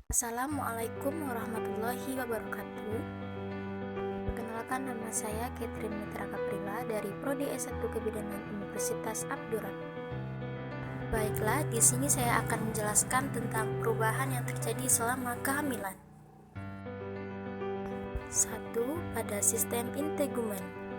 Assalamualaikum warahmatullahi wabarakatuh. Perkenalkan, nama saya Catherine Mitra Kaprila dari Prodi S1 Kebidanan Universitas Abdurrahman. Baiklah, di sini saya akan menjelaskan tentang perubahan yang terjadi selama kehamilan. 1. Pada sistem integumen.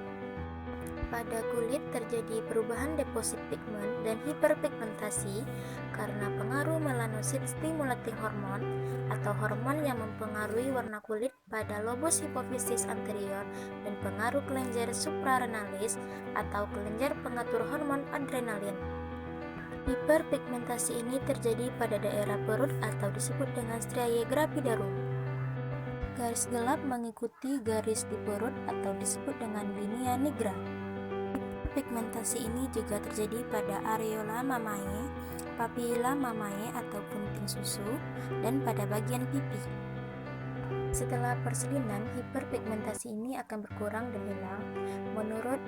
Pada kulit terjadi perubahan deposit pigmen dan hiperpigmentasi karena pengaruh melanosit stimulating hormone atau hormon yang mempengaruhi warna kulit pada lobus hipofisis anterior dan pengaruh kelenjar suprarenalis atau kelenjar pengatur hormon adrenalin. Hiperpigmentasi ini terjadi pada daerah perut atau disebut dengan striae gravidarum. Garis gelap mengikuti garis di perut atau disebut dengan linea nigra. Pigmentasi ini juga terjadi pada areola mamae, papilla mamae atau punting susu, dan pada bagian pipi. Setelah persalinan, hiperpigmentasi ini akan berkurang dan hilang menurut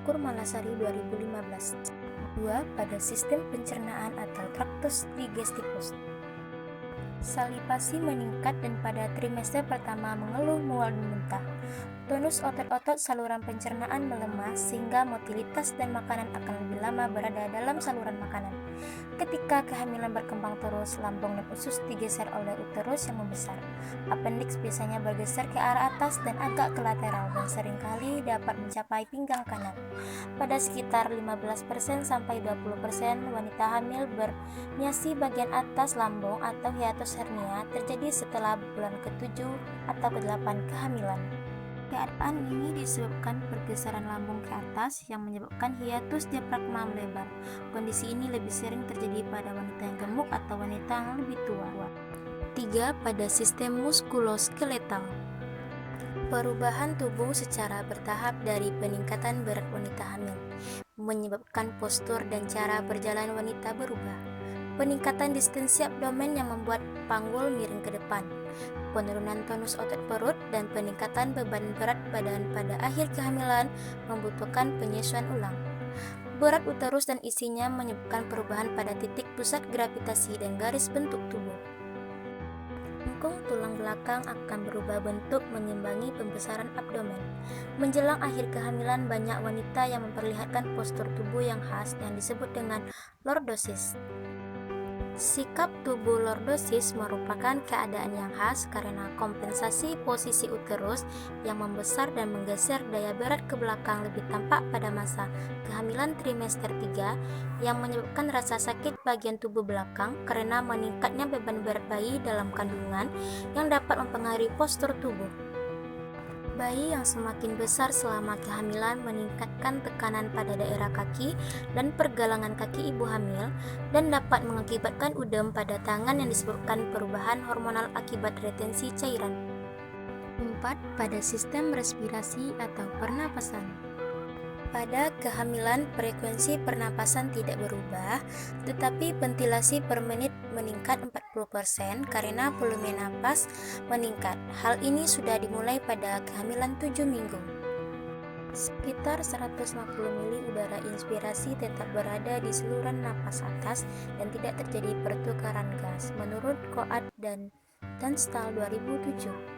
Kurmalasari 2015. 2. Pada sistem pencernaan atau traktus digestivus. Salivasi meningkat dan pada trimester pertama mengeluh mual dan muntah. Tonus otot-otot saluran pencernaan melemah sehingga motilitas dan makanan akan lebih lama berada dalam saluran makanan. Ketika kehamilan berkembang terus, lambung dan usus digeser oleh uterus yang membesar. Appendix biasanya bergeser ke arah atas dan agak ke lateral dan seringkali dapat mencapai pinggang kanan. Pada sekitar 15% sampai 20% wanita hamil berniasi bagian atas lambung atau hiatus hernia terjadi setelah bulan ke-7 atau ke-8 kehamilan. Keadaan ini disebabkan pergeseran lambung ke atas yang menyebabkan hiatus diafragma melebar. Kondisi ini lebih sering terjadi pada wanita yang gemuk atau wanita yang lebih tua. 3. Pada sistem muskuloskeletal. Perubahan tubuh secara bertahap dari peningkatan berat wanita hamil menyebabkan postur dan cara berjalan wanita berubah. Peningkatan distensi abdomen yang membuat panggul miring ke depan, penurunan tonus otot perut, dan peningkatan beban berat badan pada akhir kehamilan membutuhkan penyesuaian ulang. Berat uterus dan isinya menyebabkan perubahan pada titik pusat gravitasi dan garis bentuk tubuh. Lengkung tulang belakang akan berubah bentuk mengimbangi pembesaran abdomen. Menjelang akhir kehamilan, banyak wanita yang memperlihatkan postur tubuh yang khas yang disebut dengan lordosis. Sikap tubuh lordosis merupakan keadaan yang khas karena kompensasi posisi uterus yang membesar dan menggeser daya berat ke belakang lebih tampak pada masa kehamilan trimester 3 yang menyebabkan rasa sakit bagian tubuh belakang karena meningkatnya beban berat bayi dalam kandungan yang dapat mempengaruhi postur tubuh. Bayi yang semakin besar selama kehamilan meningkatkan tekanan pada daerah kaki dan pergelangan kaki ibu hamil dan dapat mengakibatkan udem pada tangan yang disebabkan perubahan hormonal akibat retensi cairan. 4. Pada sistem respirasi atau pernapasan. Pada kehamilan, frekuensi pernapasan tidak berubah, tetapi ventilasi per menit meningkat 40% karena volume napas meningkat. Hal ini sudah dimulai pada kehamilan 7 minggu. Sekitar 150 mili udara inspirasi tetap berada di saluran napas atas dan tidak terjadi pertukaran gas, menurut Coad dan Dunstal 2007.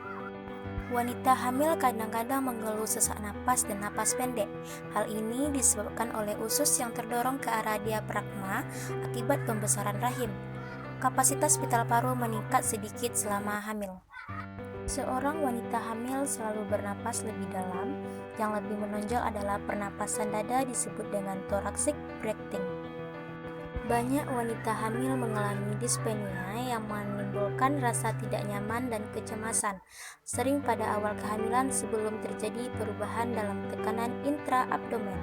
Wanita hamil kadang-kadang mengeluh sesak napas dan napas pendek. Hal ini disebabkan oleh usus yang terdorong ke arah diafragma akibat pembesaran rahim. Kapasitas vital paru meningkat sedikit selama hamil. Seorang wanita hamil selalu bernapas lebih dalam. Yang lebih menonjol adalah pernapasan dada disebut dengan thoracic breathing. Banyak wanita hamil mengalami dyspnea yang menimbulkan rasa tidak nyaman dan kecemasan, sering pada awal kehamilan sebelum terjadi perubahan dalam tekanan intra-abdomen.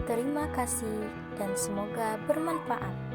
Terima kasih dan semoga bermanfaat.